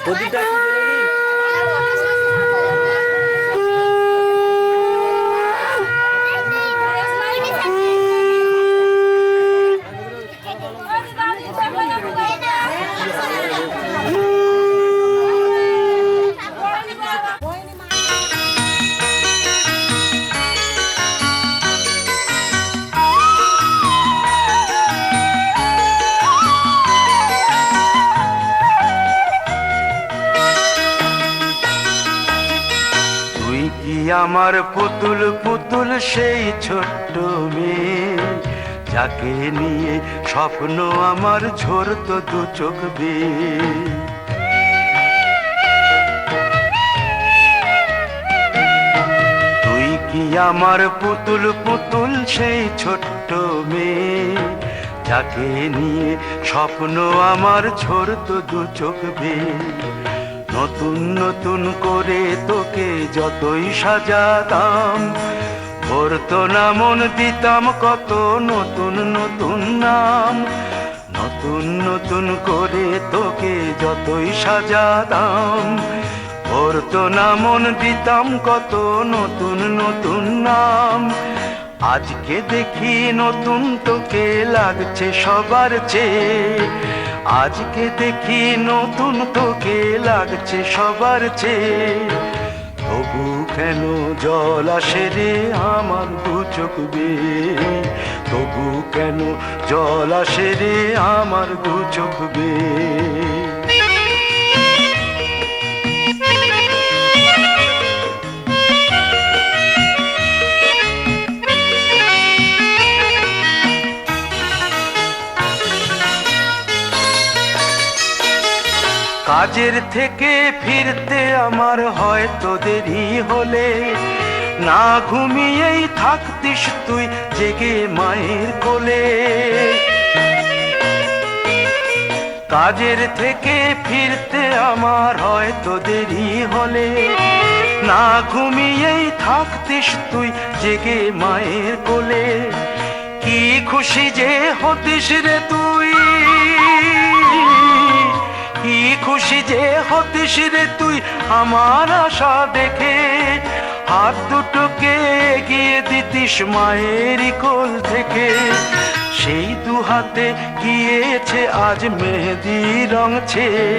প্রদীপটা আমার পুতুল পুতুল সেই ছোট্ট মেয়ে, যাকে নিয়ে স্বপ্ন আমার ঝরতো দু চোখ বেয়ে। তুই কি আমার পুতুল পুতুল সেই ছোট্ট মেয়ে, যাকে নিয়ে স্বপ্ন আমার ঝরতো দু চোখ বেয়ে। নতুন নতুন করে তোকে যতই সাজাতাম, ভরতো না মন দিতাম কত নতুন নতুন নাম। নতুন নতুন করে তোকে যতই সাজাতাম, ভরতো না মন দিতাম কত নতুন নতুন নাম। আজকে দেখি নতুন তোকে লাগছে সবার চেয়ে, আজকে দেখি নতুন তোকে লাগছে সবার চেয়ে। তবু কেন জল আসে রে আমার দু চোখ বেয়ে, তবু কেন জল আসে রে আমার দু চোখ বেয়ে। কাজের থেকে ফিরতে আমার হয়তো দেরি হলে, না ঘুমিয়েই থাকতিস তুই জেগে মায়ের কোলে। কাজের থেকে ফিরতে আমার হয়তো দেরি হলে, না ঘুমিয়েই থাকতিস তুই জেগে মায়ের কোলে। কি খুশি যে হতিস রে তুই, কি খুশি যে হতিস রে তুই আমার আশা দেখে। হাত দুটোকে এগিয়ে দিতিস মায়েরই কোল থেকে, সেই দু হাতে গিয়েছে আজ মেহেদি রং ছেয়ে।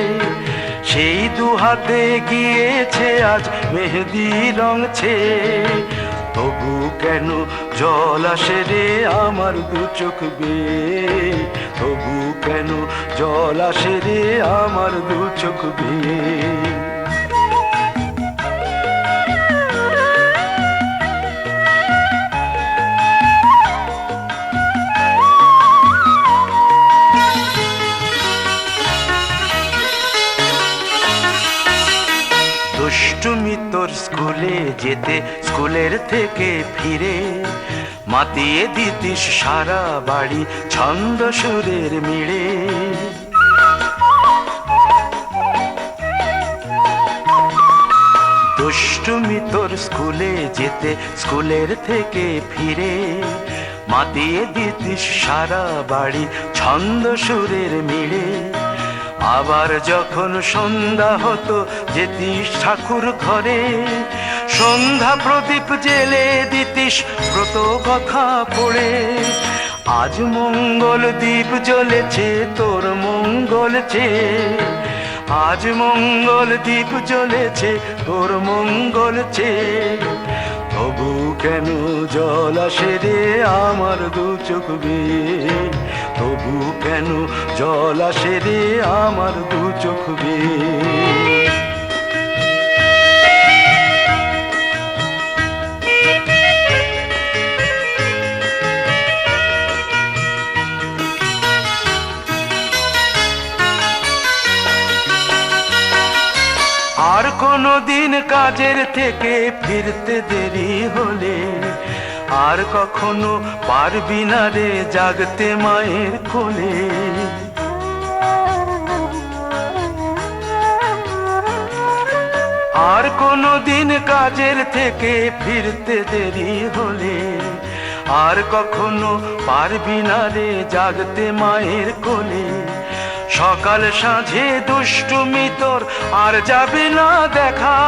সেই দু হাতে গিয়েছে আজ মেহেদি রং ছেয়ে। তবু কেন জল আসে রে আমার দু চোখ বেয়ে, তবু কেন জল আসে রে আমার দু চোখ বেয়ে। দুষ্টুমি তোর স্কুলে যেতে, স্কুলের থেকে ফিরে মাতিয়ে দিতিস সারা বাড়ি ছন্দ সুরের মিড়ে। দুষ্টুমি তোর স্কুলে যেতে, স্কুলের থেকে ফিরে মাতিয়ে দিতিস সারা বাড়ি ছন্দ সুরের মিড়ে। আবার যখন সন্ধ্যা হতো যেতিস ঠাকুর ঘরে, সন্ধ্যা প্রদীপ জেলে দিতিস ব্রত কথা পড়ে। আজ মঙ্গল দ্বীপ জ্বলেছে তোর মঙ্গল চেয়ে, আজ মঙ্গল দ্বীপ জ্বলেছে তোর মঙ্গল চেয়ে। তবু কেন জল আসে রে আমার দু চোখ বেয়ে, তবু কেন জল আসে রে আমার দু চোখ বেয়ে। আর কোনো দিন কাজের থেকে ফিরতে দেরি হলে, আর কখনো পারবি না রে জাগতে মায়ের কোলে। আর কোনো দিন কাজের থেকে ফিরতে দেরি হলে, আর কখনো পারবি না রে জাগতে মায়ের কোলে। সকাল সাঁঝে দুষ্টুমি তোর আর যাবে না দেখা,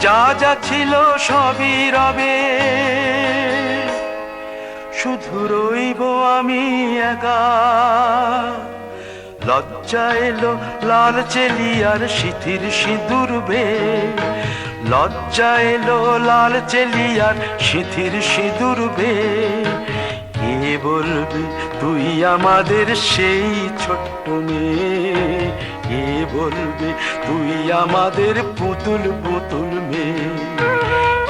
যা যা ছিল সবই রবে, শুধু রইব আমি একা। লজ্জা এলো লাল চেলিয়ার সিথির সিঁদুর বে, লজ্জা এলো লাল চেলিয়ার সিথির সিঁদুর বে। কে বলবে তুই আমাদের সেই ছোট্ট মেয়ে, কে বলবে তুই আমাদের পুতুল পুতুল মেয়ে,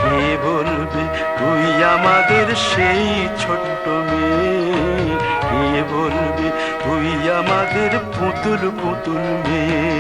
কে বলবে তুই আমাদের সেই ছোট্ট মেয়ে, কে বলবে তুই আমাদের পুতুল পুতুল মেয়ে।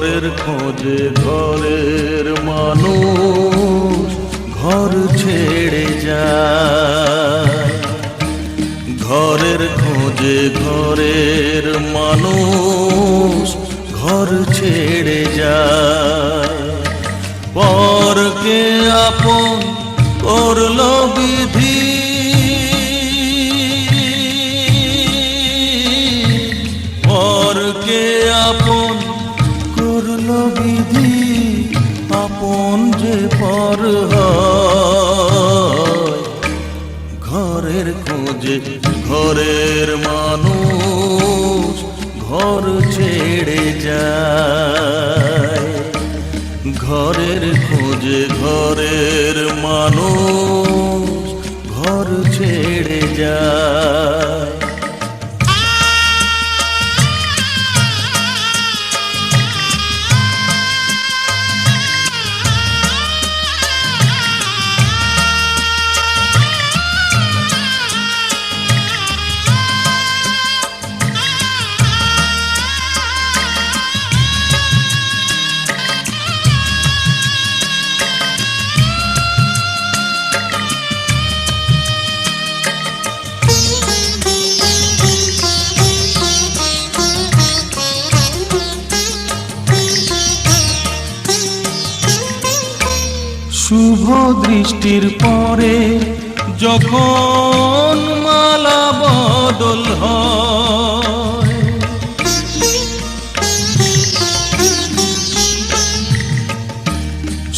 ঘরের খোঁজে ঘরের মানুষ ঘর ছেড়ে যায়। ঘরের খোঁজে ঘরের মানুষ ঘর ছেড়ে যায়। পরকে আপন করলো বিধি, পরকে আপন করলো বিধি, আপন যে পর হয়। ঘরের খোঁজে ঘরের মানুষ ঘর ছেড়ে যায়। ঘরের খোঁজে ঘরের মানুষ ঘর ছেড়ে যায়। শুভ দৃষ্টির পরে যখন মালা বদল হয়,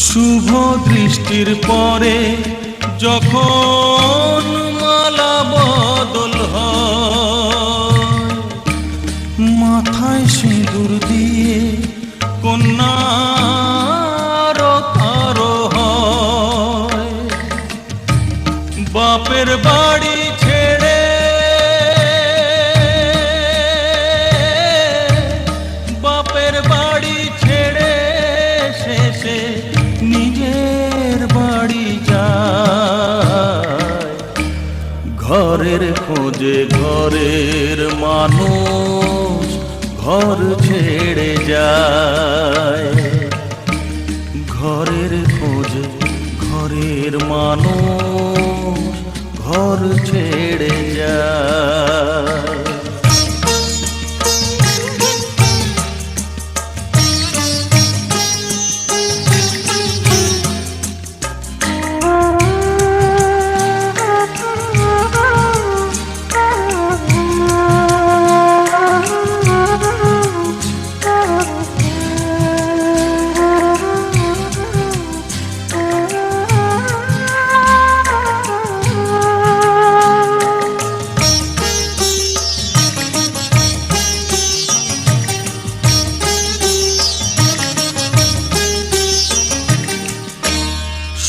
শুভ দৃষ্টির পরে যখন মালা বদল হয়, মাথায় সিঁদুর দিয়ে কন্যা বাপের বাড়ি ছেড়ে, বাপের বাড়ি ছেড়ে শেষে নিজের বাড়ি যায়। ঘরের খোঁজে ঘরের মানুষ ঘর ছেড়ে যায়। ঘরের খোঁজে ঘরের মানুষ ঘর ছেড়ে যায়।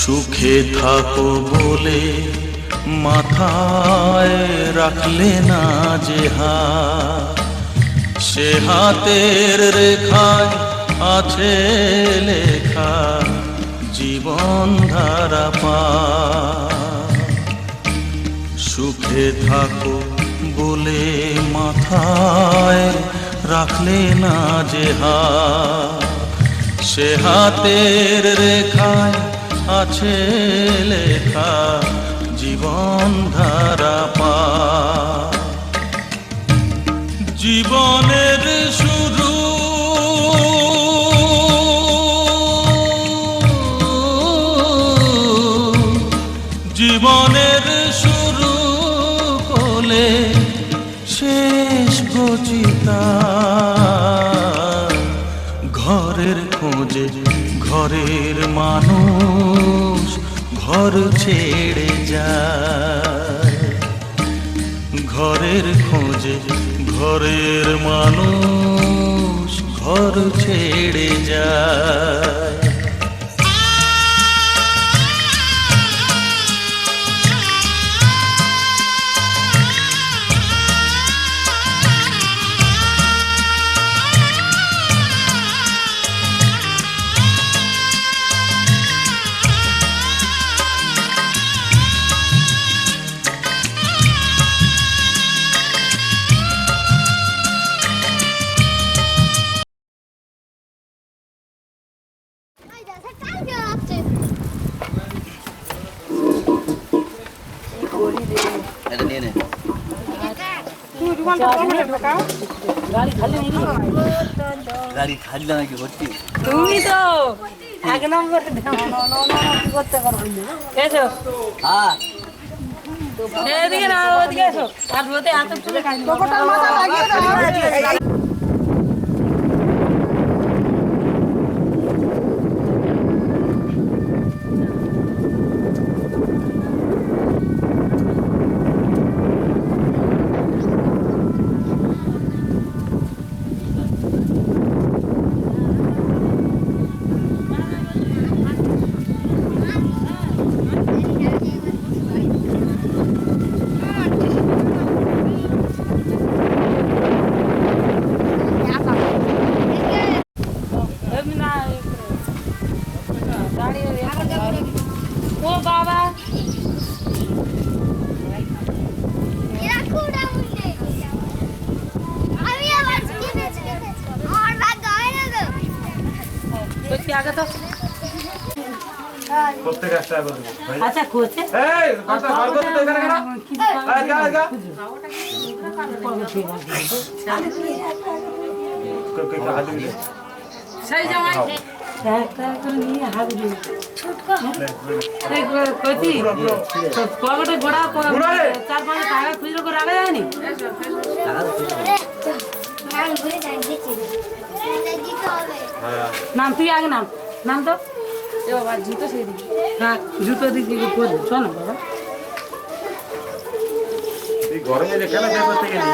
সুখে থাকো বলে মাথায় রাখলে না যে হাত, সে হাতের রেখায় আছে লেখা জীবন ধারা পার। সুখে থাকো বলে মাথায় রাখলে না যে হাত, সে হাতের রেখায় আছে লেখা জীবন ধারা পার। জীবনের শুরু জীবনের শুরু কোলে শেষ গচিতা। ঘরের খোঁজে ঘরের মানুষ ঘর ছেড়ে যায়। ঘরের খোঁজে ঘরের মানুষ ঘর ছেড়ে যায়। গাড়ি খালি নাকি ভর্তি তুমি তো এক নম্বরে এসো হ্যাঁ এদিকে না ওদিকে এসো আর রোদে এত চলে খাই ও বাবা বলছি আগে তো আচ্ছা কোচে সেই জামাই একটা করে নিয়ে হাত দিয়ে কইতি পকেটে গোড়া 4-5 টাকা খুচরো করে রাখা যায়নি নাম তুই আগে নাম নাম তো বাবা জুতো সেই দিকে হ্যাঁ জুতো দিকে শোন বাবা গরমে কেন দেখতে গেলি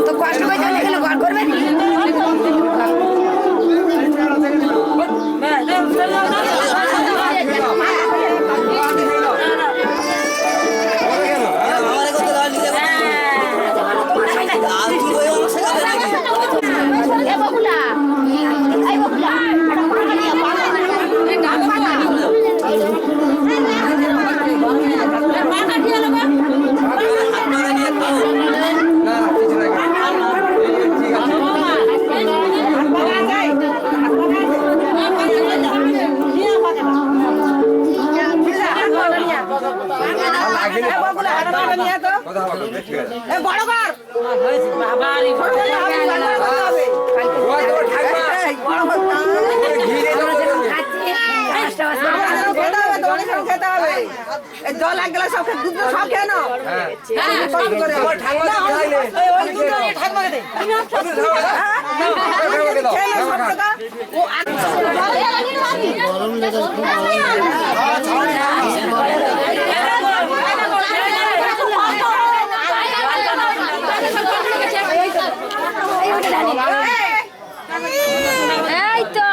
তো কষ্ট করে চলে গেলে ঘর করবে জল এক গ্লাস সব দুধ সব খেয়ে নাও এই তো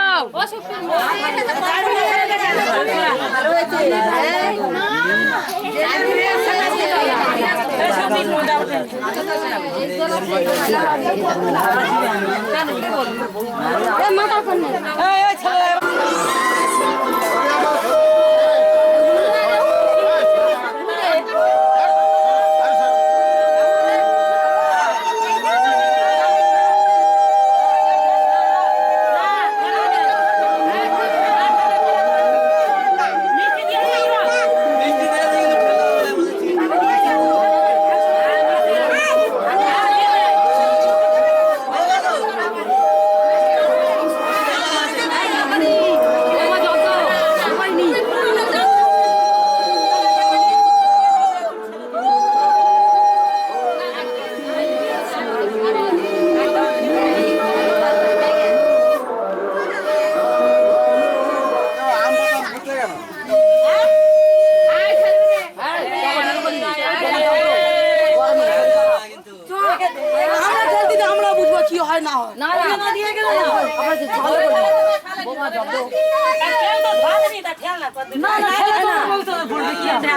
আমরা তেল দিলে আমরা বুঝবো কি হয় না হয়। না না দিয়ে গেলে না আমরা যে ঝাল করবো বোমা জব্দ কেউ তো ভাবনি তা খেয়াল না করতে না না খেয়াল না বলতো পড়বে কি আছে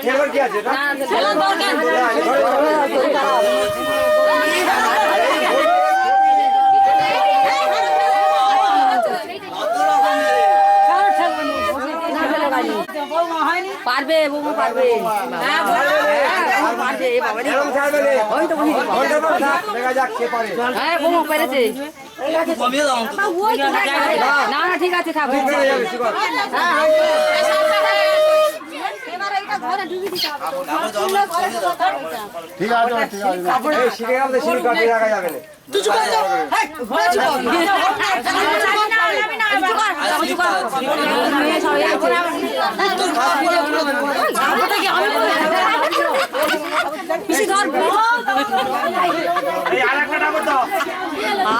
খেলার কি আছে না খেলার দরকার পারবে বৌমা পারবে হ্যাঁ পারবে বাবা রে ওই তো বলি দেখা যাক কে পারে হ্যাঁ বৌমা পেরেছে কমিয়ে দাও না না ঠিক আছে খাবো ঠিক আছে এই শিখে গেলে শিখে কাটে রাখা যাবে না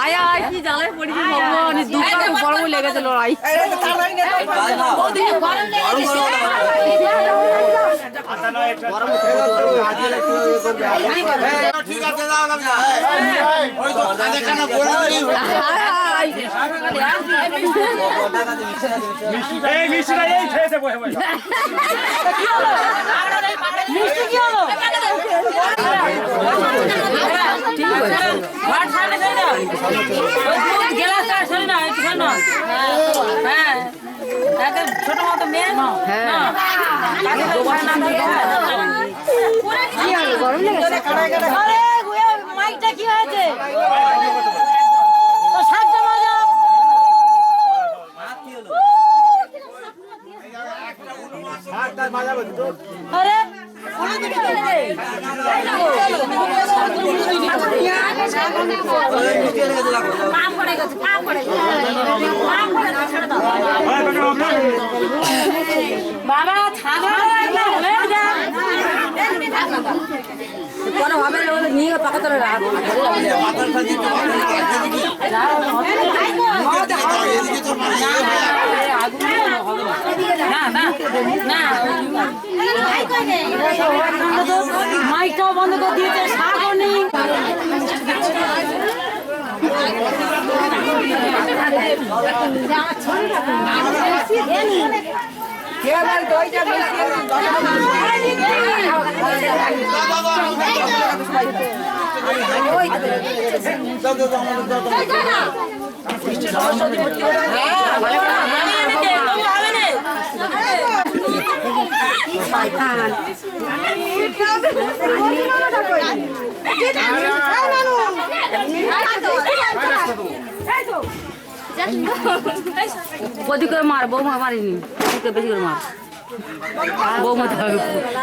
আয় আয় কি জ্বালায় পড়েছি ভগবান দুটো বড় লেগেছে লড়াই ঠিক আছে দাও না ওই তো কানে বলে এই মিষ্টিটা এই খেয়েছে বসে বসে মিষ্টি কি হলো ঠিক আছে ভাত খাবে তাই না ওই গ্লাসটা সরে না একটু সরে না হ্যাঁ তাকে ছোট মতো মেয়ে না হ্যাঁ তাকে দোকানে না কি হলো গরম লেগেছে আরে গুয়া মাইকটা কি হয়েছে তো সাতটা বাজাও আরে বাবা কোনো ভাবে নিয়ে পাকা তোরা রাত মাইকটাও বন্ধ করে দিয়েছে শাকও নেই কদি করে মার বৌমা মারিনি ওদিকে বেশি করে মার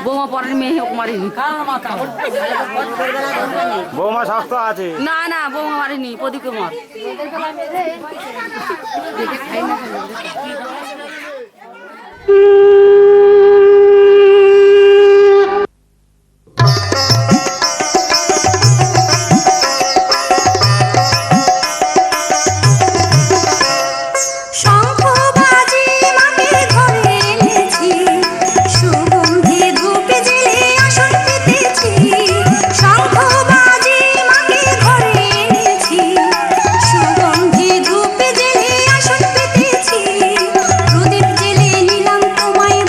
বৌমা পরের মেয়ে ওকে মারিনি বৌমা স্বাস্থ্য আছে না না বৌমা মারিনি প্রদীপকে মার প্রদীপ জেলে নিলাম তোমায়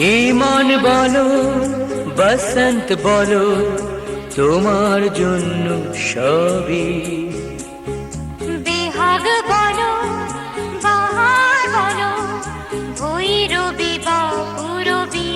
এই মন বলো বসন্ত বলো তোমার জন্য সবই বেহাগ বলো বাহার বলো ভৈরবী বা পুরবী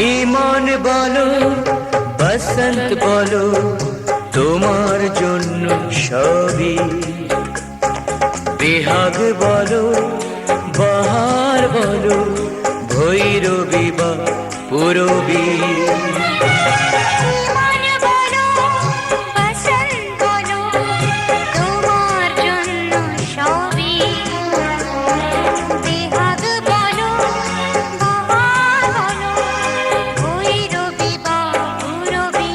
এই মন বলো বসন্ত বলো তোমার জন্য সবই বেহাগ বলো বাহার বলো ভৈরবী বা পুরবী মন বলো বসন্ত বলো তোমার জন্য সবই বেহাগ বলো বাহার বলো ভৈরবী বা পুরবী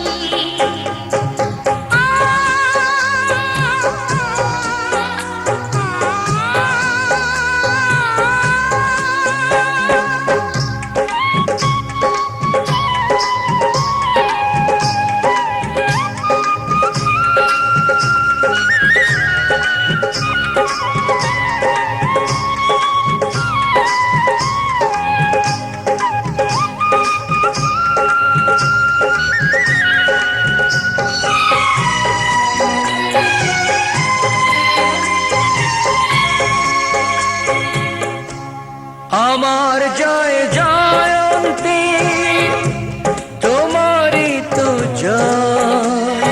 আমার জয় জয়ন্তী তোমারই তো জয়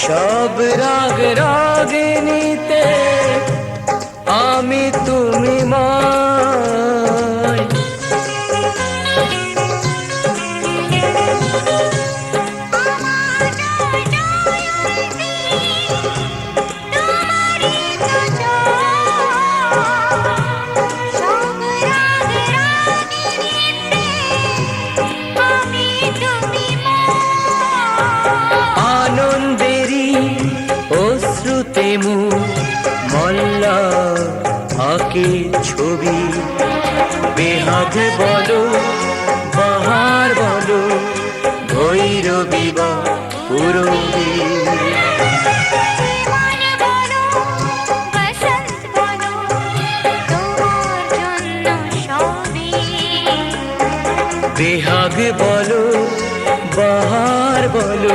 সব রাগ রাগিনীতে আমি তুমি মায় আনন্দেরই অশ্রুতে মুখ মল্লা আঁকে ছবি বেহাগ বলো বাহার বলো ভৈরবী বা পুরবী মন বলো বসন্ত বলো তোমার জন্য সবই বেহাগ বলো বাহার বলো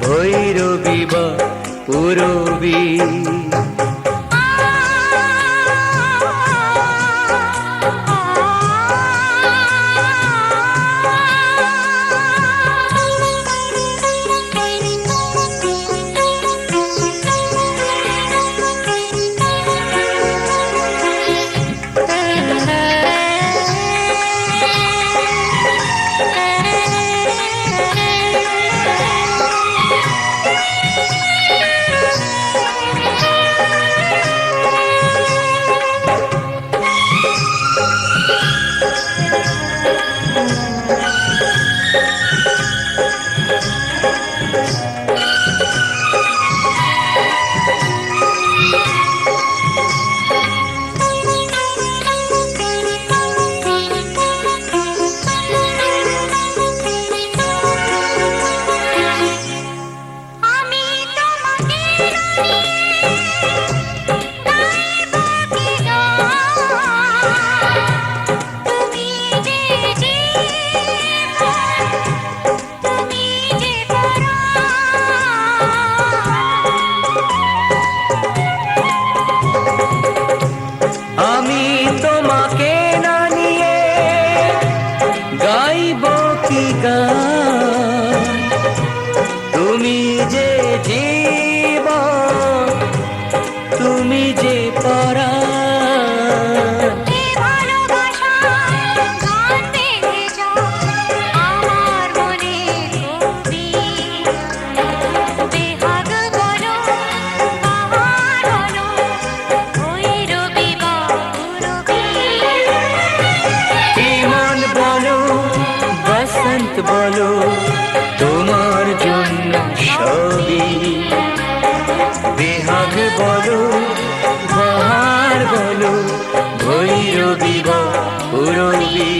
ভৈরবী বা পুরবী বলো তোমার জন্য সবই, বেহাগ বলো বাহার বলো ভৈরবী বা পূরবী।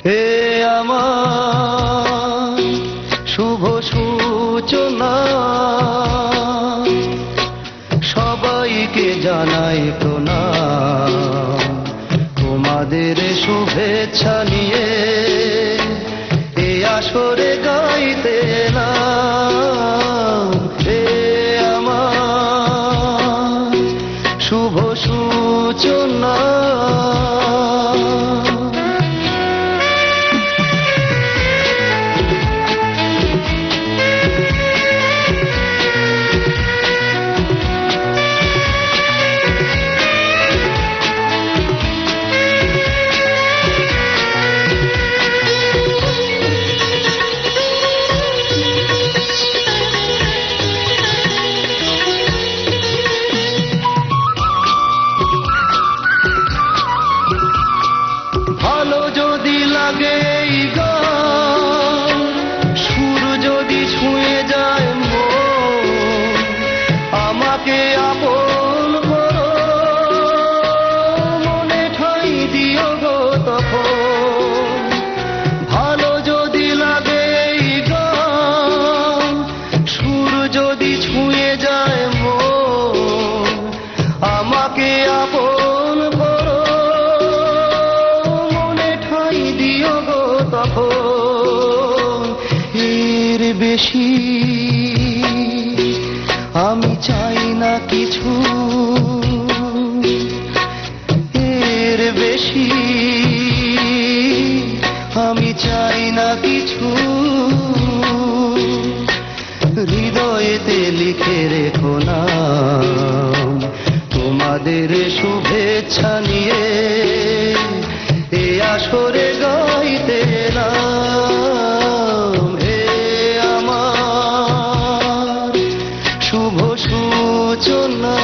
হে আমার শুভ সূচনা, সবাইকে জানাই প্রণাম, তোমাদের শুভেচ্ছা নিয়ে এ আসরে গাইতে এলাম। হে আমার শুভ সূচনা। ভালো যদি লাগে এই গান, সুর যদি ছুঁয়ে যায় মন, আমাকে আপন করো, মনে ঠাঁই দিও গো তখন। ভালো যদি লাগে এই গান, সুর যদি ছুঁয়ে যায় মন, আমাকে আপন করো, মনে ঠাঁই দিও গো তখন। এর বেশি আমি চাই না কিছু, এর বেশি আমি চাই না কিছু। হৃদয়েতে লিখে রেখো নাম, তোমাদের শুভেচ্ছা নিয়ে এ আসরে গাইতে এলাম। হে আমার শুভ সূচনা।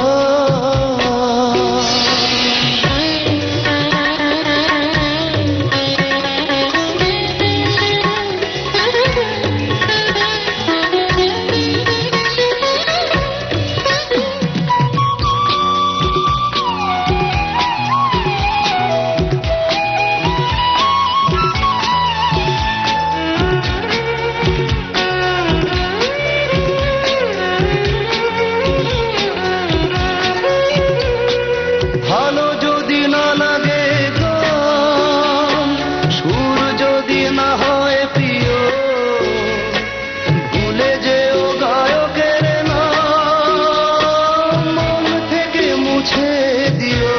ভালো যদি না লাগে গান, সুর যদি না হয় প্রিয়, ভুলে যেও গায়কের নাম, মন থেকে মুছে দিও।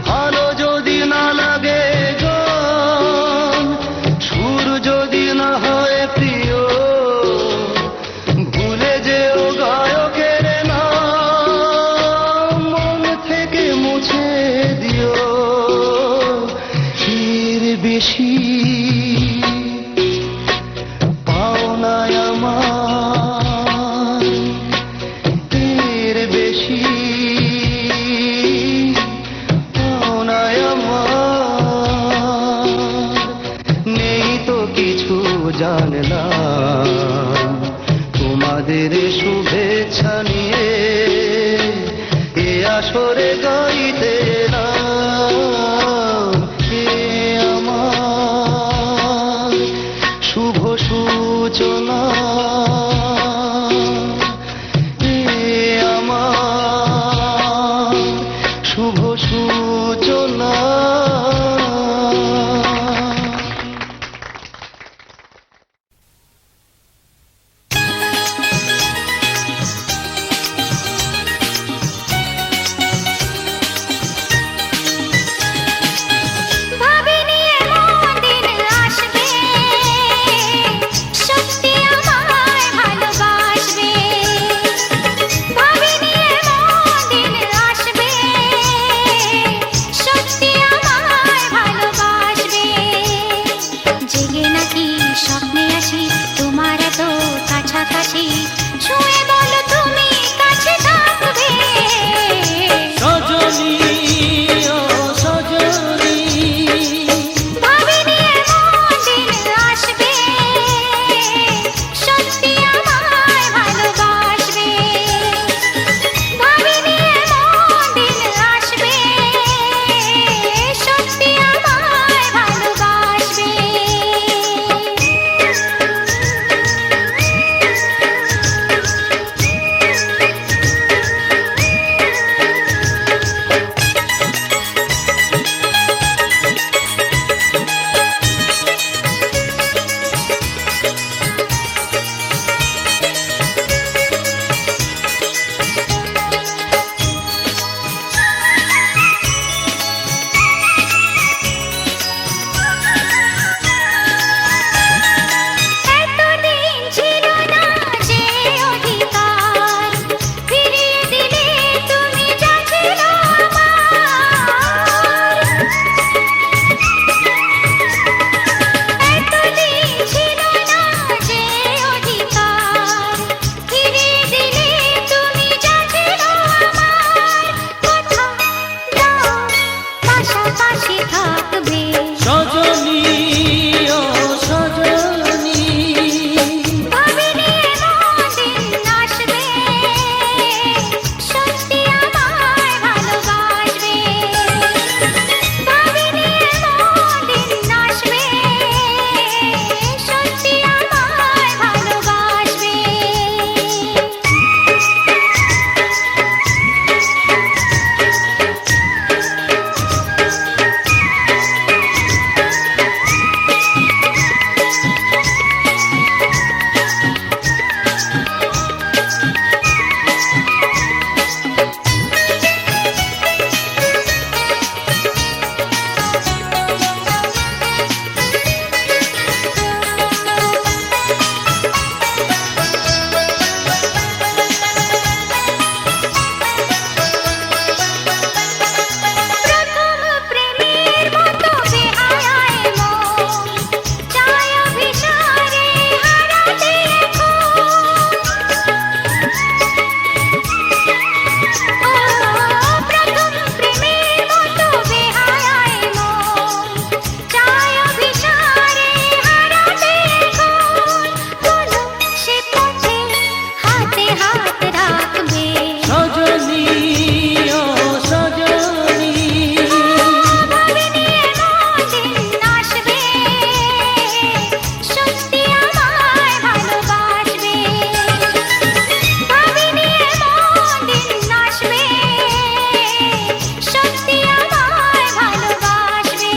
ভালো যদি না লাগে গান, সুর যদি না হয় প্রিয়, ভুলে যেও গায়কের নাম, মন থেকে মুছে দিও। এর বেশি পাওনায় আমার, এর বেশি পাওনায় আমার নেই তো কিছু জানলাম, তোমাদের শুভেচ্ছা নিয়ে এ আসরে গাইতে এলাম। হে আমার শুভ সূচনা। হে আমার শুভ সূচনা। থাকবে সজনী ও সজনী ভাবিনি এমন দিন আসবে সত্যি আমায় ভালোবাসবে ভাবিনি এমন দিন আসবে সত্যি আমায় ভালোবাসবে প্রথম প্রেমের মতো বেহায়ায় মন চায় অভিসারে হারাতে প্রথম প্রেমের মতো বেহায়ায় মন চায় অভিসারে হারাতে বলো সে পথে হাতে হাত রাখবে সজনী ও সজনী ভাবিনি এমন দিন আসবে সত্যি আমায় ভালোবাসবে ভাবিনি এমন দিন আসবে সত্যি আমায় ভালোবাসবে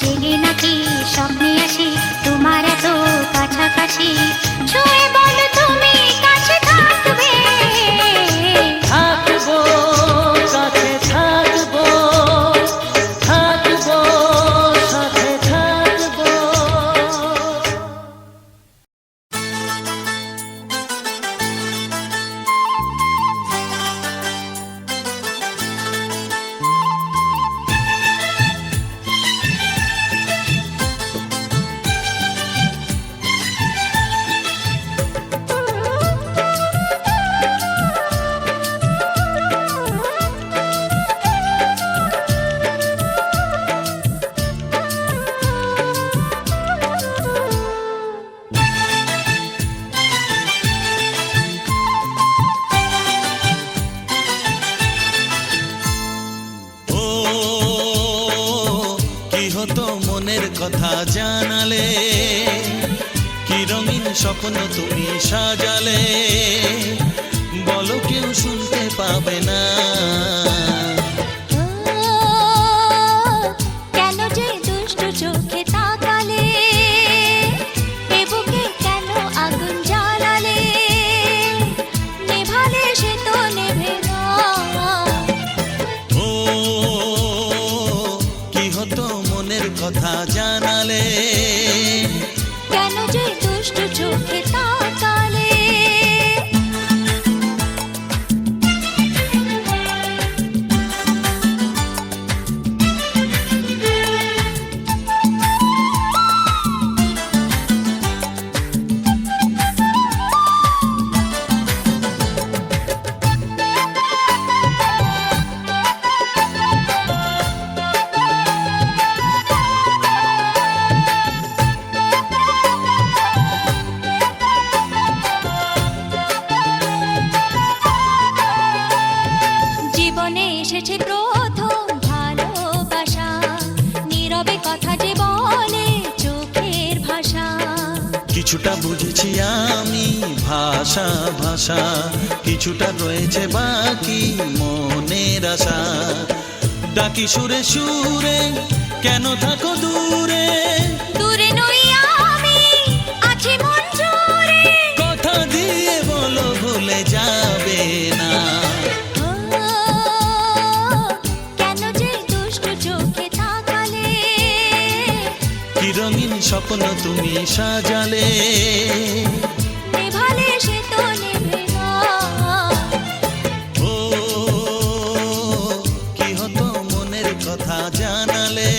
জেগে নাকি স্বপ্নে আসি তোমার এত কাছাকাছি ছুঁয়ে বলো তুমি কাছে থাকবে থাকবো কাছে থাকবো থাকবো সাথে থাকবো ও কি হতো মনের কথা জানালে কি রঙিন স্বপ্ন তুমি সাজালে বলো কেউ শুনতে পাবে না কেন যে দুষ্টু চোখে তাকালে এ বুকে কেন আগুন জ্বালালে নেভালে সে তো নেভে না ও কি হতো মনের কথা জানালে কেন যে দুষ্টু চোখে তাকালে জীবনে এসেছে প্রথম ভালোবাসা নীরবে কথা যে বলে চোখের ভাষা কিছুটা বুঝেছি আমি ভাষা ভাষা কিছুটা রয়েছে বাকি মনের আশা ডাকি সুরে সুরে কেন থাকো দূরে দূরে নই আমি আছি মন জুড়ে কথা দিয়ে বলো ভুলে যাবে না কেন যে দুষ্টু চোখে তাকালে কি রঙিন স্বপ্ন তুমি সাজালে নেভালে সে তো নেভে না ও কি হতো মনের কথা জানালে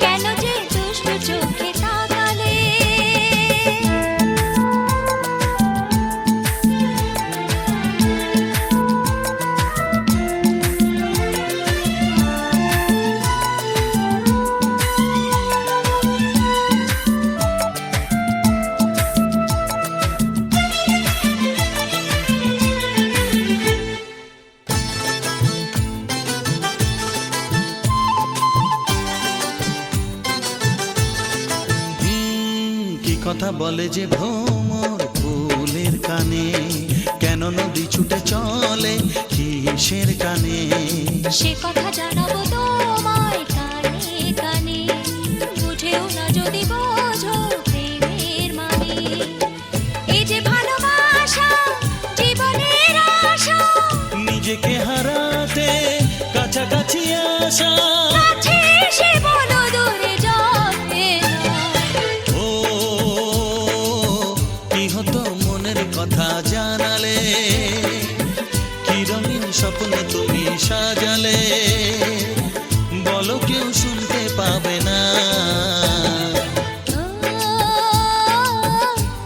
কেন যে দুষ্টু চোখে তাকালে কথা বলে যে ভ্রমর ফুলের কানে, কেন নদী ছুটে চলে কিসের কানে? সে কথা জানাবো তোমায় কানে কানে, বুঝেও না যদি বোঝো প্রেমের মানে। এই যে ভালোবাসা জীবনের আশা, নিজেকে হারাতে কাছাকাছি আসা। কাছে এসে বলো দূরে যাবে না। ও কি হতো মনের কথা জানালে, কি রঙিন স্বপ্নে তুমি সাজালে, বলো কেউ শুনতে পাবে না।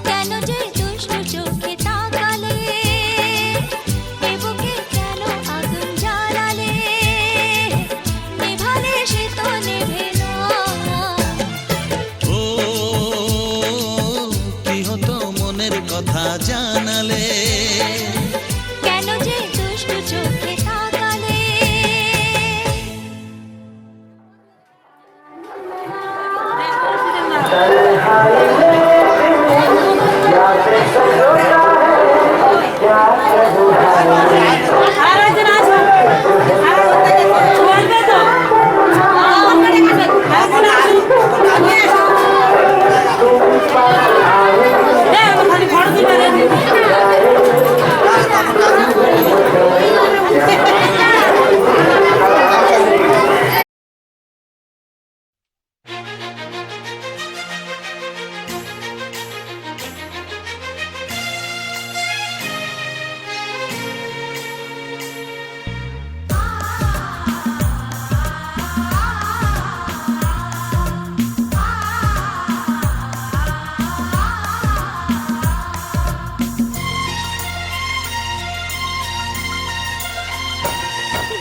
কেন যে দুষ্টু চোখে তাকালে, এ বুকে কেন আগুন জ্বালালে, নেভালে সে তো নেভে না। ও কি হতো মনের কথা জানালে, কেন যে দুষ্টু চোখে তাকালে।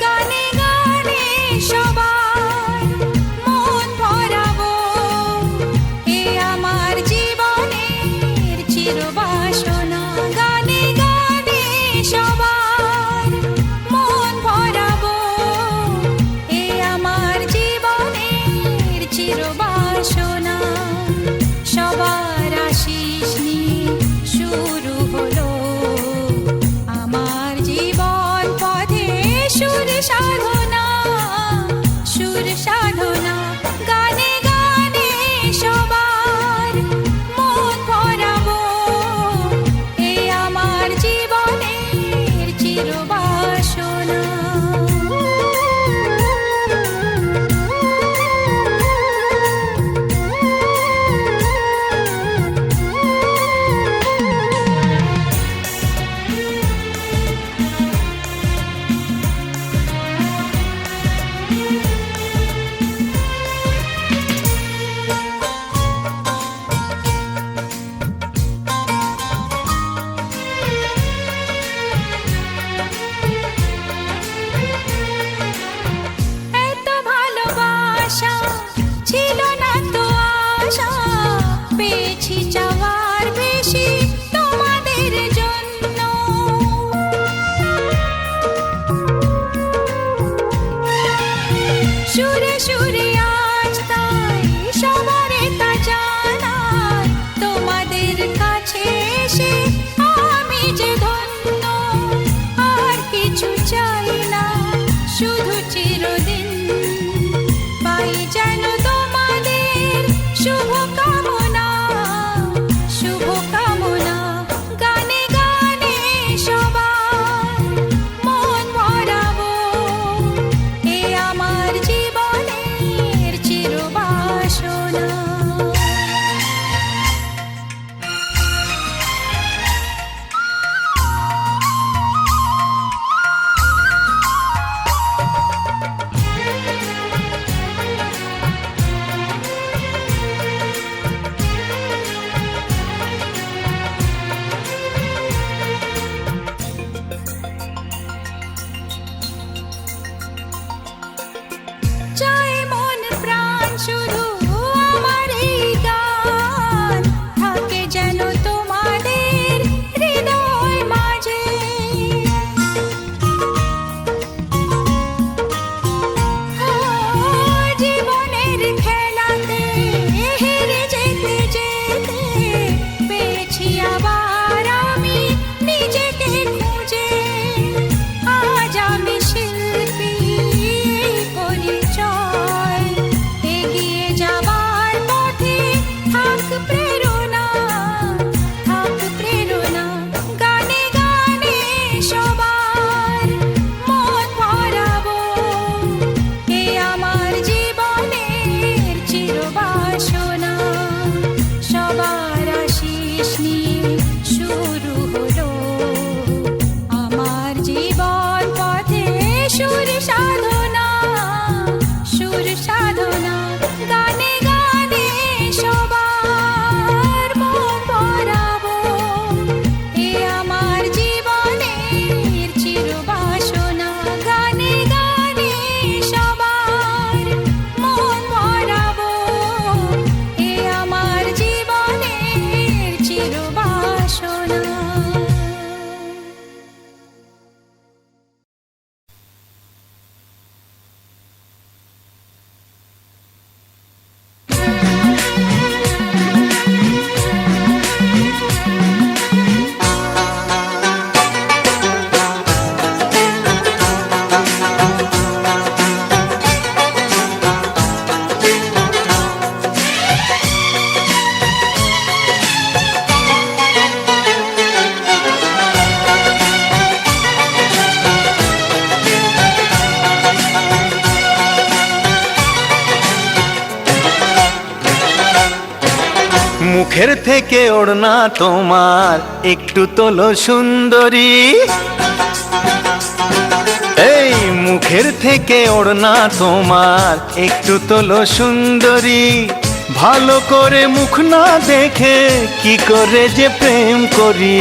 গানে গানে সবার মন ভরাবো, এ আমার জীবনের চিরবাসনা। গানে গানে সবার মন ভরাবো, এ আমার জীবনের চিরবাসনা। সবার আশিস নিয়ে শুরু হলো আমার জীবন পথে সুর সাধনা, সুর সাধনা। গানে গানে সবার মন ভরাবো, এ আমার জীবনের চিরবাসনা। এত ভালোবাসা ছিল না তো আশা, পেয়েছি চাওয়ার বেশি তোমাদের জন্য। সুরে সুরে আজ তাই সবারে তা জানাই, তোমাদের কাছে এসে আমি যে ধন্য। আর কিছু চাই না, শুধু চিরদিন পাই যেন তোমাদের শুভ কামনা, শুভ কামনা। গানে গানে সবার মন ভরাবো, এ আমার জীবনের চিরবাসনা। চাই মন প্রাণ শুধু আমার এই গান, থাকে যেন তোমাদের হৃদয় মাঝে। জীবনের খেলাতে হেরে যেতে যেতে মুখের থেকে ওড়না তোমার একটু তোলো সুন্দরী, এই মুখের থেকে ওড়না তোমার একটু তোলো সুন্দরী। ভালো করে মুখ না দেখে কি করে যে প্রেম করি।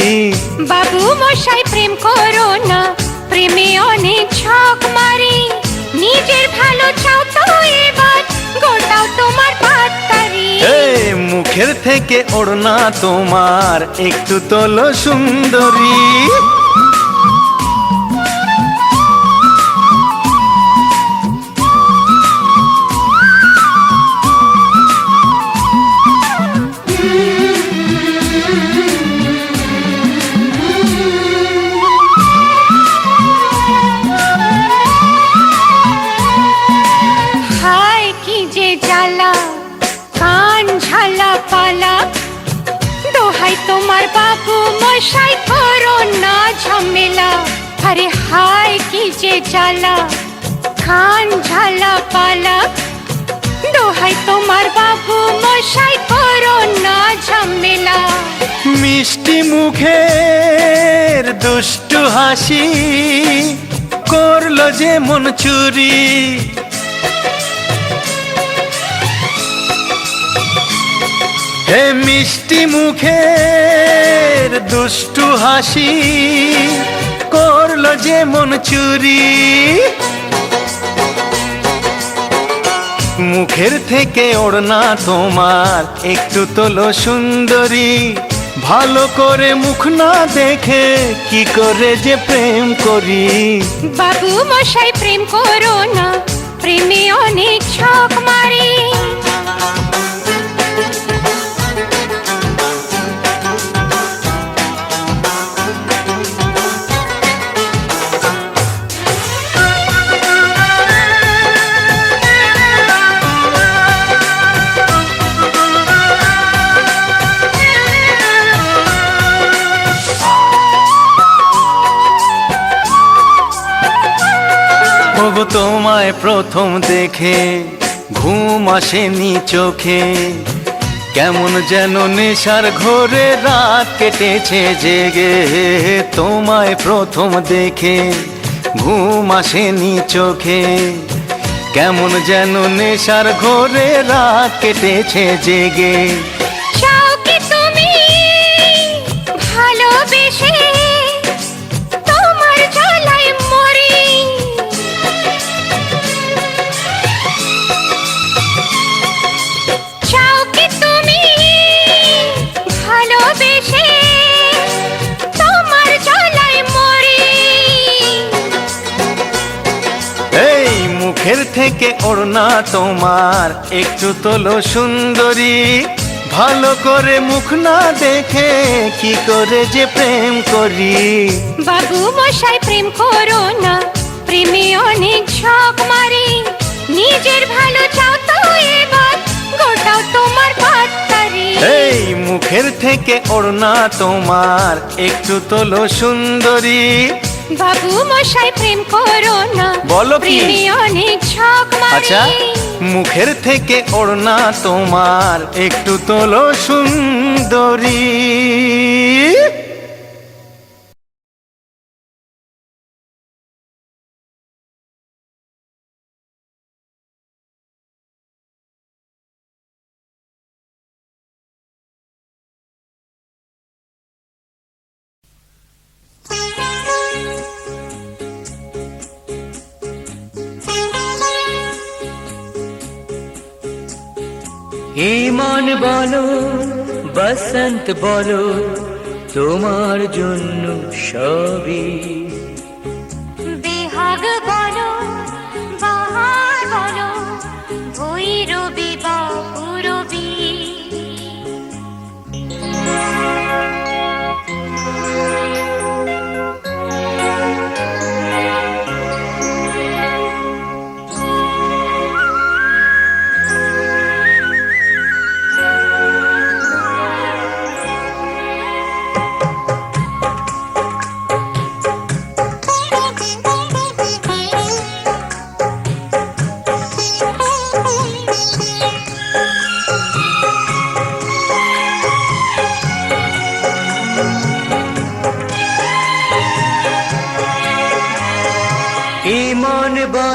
বাবু মশাই প্রেম করো না, প্রেমে অনেক ঝক মারি। নিজের ভালো চাও তো এবার গোটাও তোমার পাত্তারি। এই মুখের থেকে ওড়না তোমার একটু তোলো সুন্দরী। হায় কি যে জ্বালা, কান ঝালা পালা। দোহাই তোমার বাবু মশাই করো না ঝামেলা। আরে হায় কি যে জ্বালা, কান ঝালা পালা। দোহাই তোমার বাবু মশাই করো না ঝামেলা। মিষ্টি মুখের দুষ্টু হাসি করলো যে মন চুরি। হে মিষ্টি মুখের দুষ্টু হাসি করলো যে মন চুরি। মুখের থেকে ওড়না তোমার একটু তোলো সুন্দরী। ভালো করে মুখ না দেখে কি করে যে প্রেম করি। বাবু মশাই প্রেম করো না, প্রেমে অনেক ছক মারি। ওগো তোমায় প্রথম দেখে ঘুম আসেনি চোখে। কেমন যেন নেশার ঘোরে রাত কেটেছে জেগে। তোমায় প্রথম দেখে ঘুম আসেনি চোখে। কেমন যেন নেশার ঘোরে রাত কেটেছে জেগে। চাও কি তুমি ভালোবেসে তোমার জ্বালায় মরি। চাও কি তুমি ভালোবেসে তোমার জ্বালায় মরি। এই মুখের থেকে ওড়না তোমার একটু তোলো সুন্দরী। ভালো করে মুখ না দেখে কি করে যে প্রেম করি। বাবু মশাই প্রেম করো না, প্রেমে অনেক ঝক মারি। নিজের ভালো চাও তো এবার গোটাও তোমার পাত্তারি। এই মুখের থেকে ওড়না তোমার একটু তোলো সুন্দরী। বাবু মশাই প্রেম করো না, বলো কি? প্রেমে অনেক ঝক মারি। আচ্ছা মুখের থেকে ওড়না তোমার একটু তোলো সুন্দরী। ইমন বলো বসন্ত বলো তোমার জন্য সবই। বেহাগ বলো বাহার বলো ভৈরবী বা পূরবী।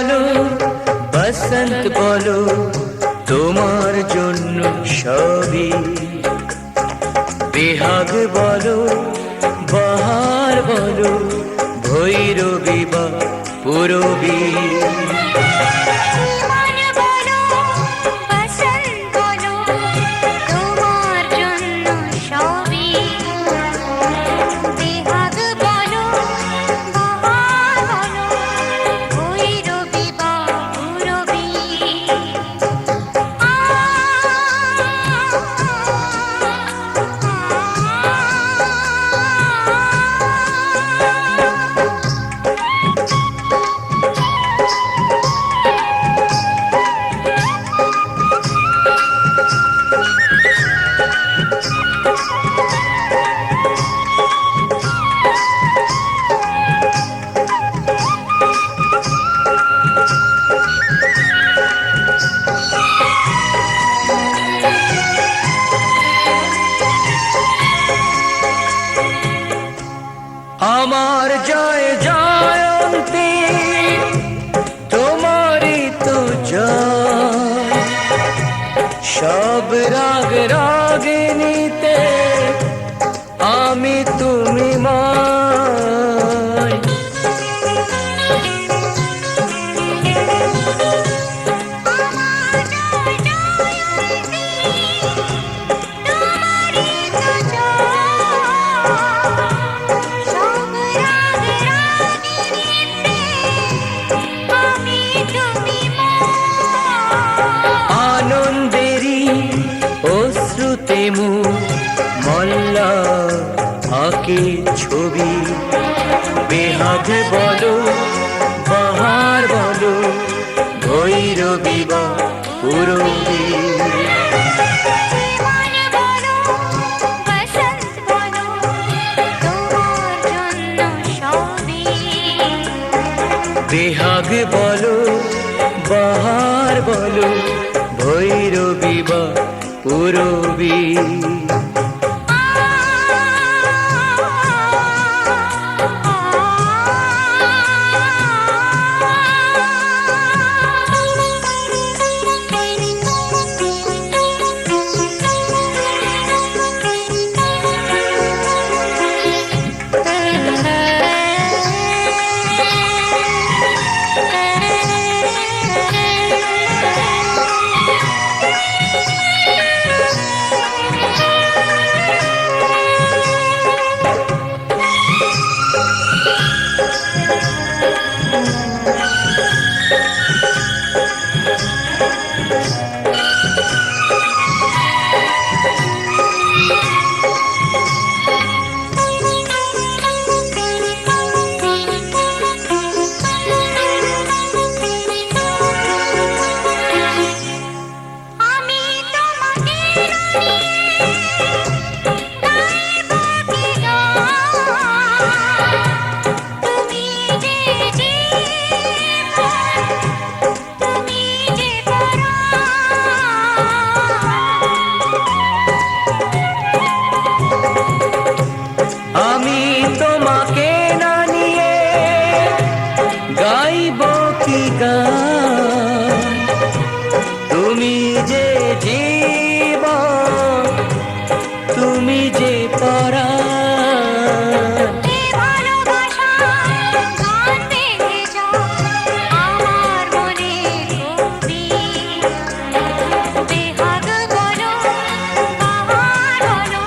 বলো বসন্ত বলো তোমার জন্য সবই বেহাগ বলো বাহার বলো ভৈরবী বা পুরবী মন বলো বসন্ত বলো তোমার জন্য সবই বেহাগ বলো বাহার বলো ভৈরবী বা পুরবী আমার জয় জয়ন্তী তোমারই তো জয় সব রাগ রাগিনীতে আমি তুমি মায় আনন্দেরই অশ্রুতে মুখ মল্লা আঁকে ছবি বেহাগ বলো বাহার বলো ভৈরবী বা পুরবী মন বলো বসন্ত বলো তোমার জন্য সবই বেহাগ বলো বাহার বলো ভৈরবী বা পুরবী আমি তোমাকে গাইবো কি গান তুমি যে জীবন তুমি যে আমি তোমাকে না নিয়ে গাইব কি গান তুমি যে জীবন তুমি যে পরাণ ভালোবাসা গান বেঁধে যাও আমার মনে কবি বেহাগ বলো বাহার বলো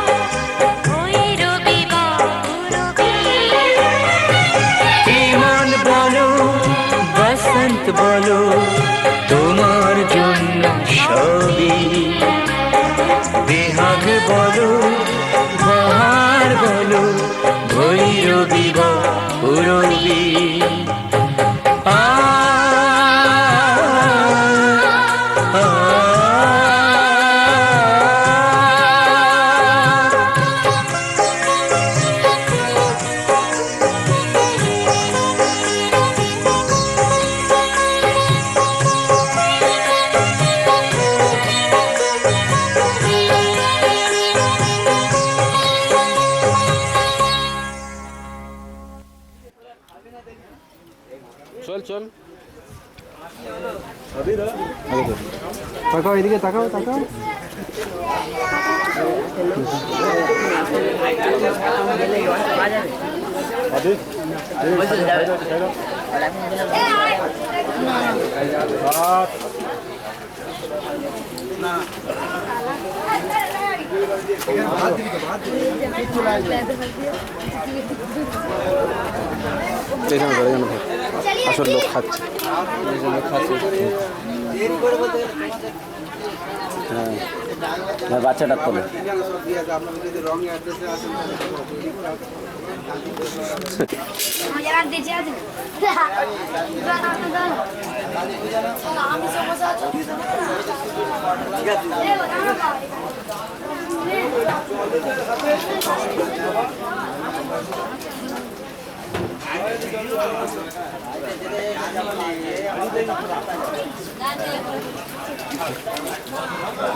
ভৈরবী বা পুরবী মন বলো বসন্ত বলো তোমার জন্য সবই বেহাগ বলো বাহার বলো ভৈরবী বা পুরবী আ আ আমি তাকাও এদিকে, তাকাও তাকাও। আসল লোক খাচ্ছে, হ্যাঁ বাচ্চাটা তোলে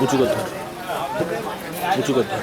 উঁচু করতে উঁচু করতে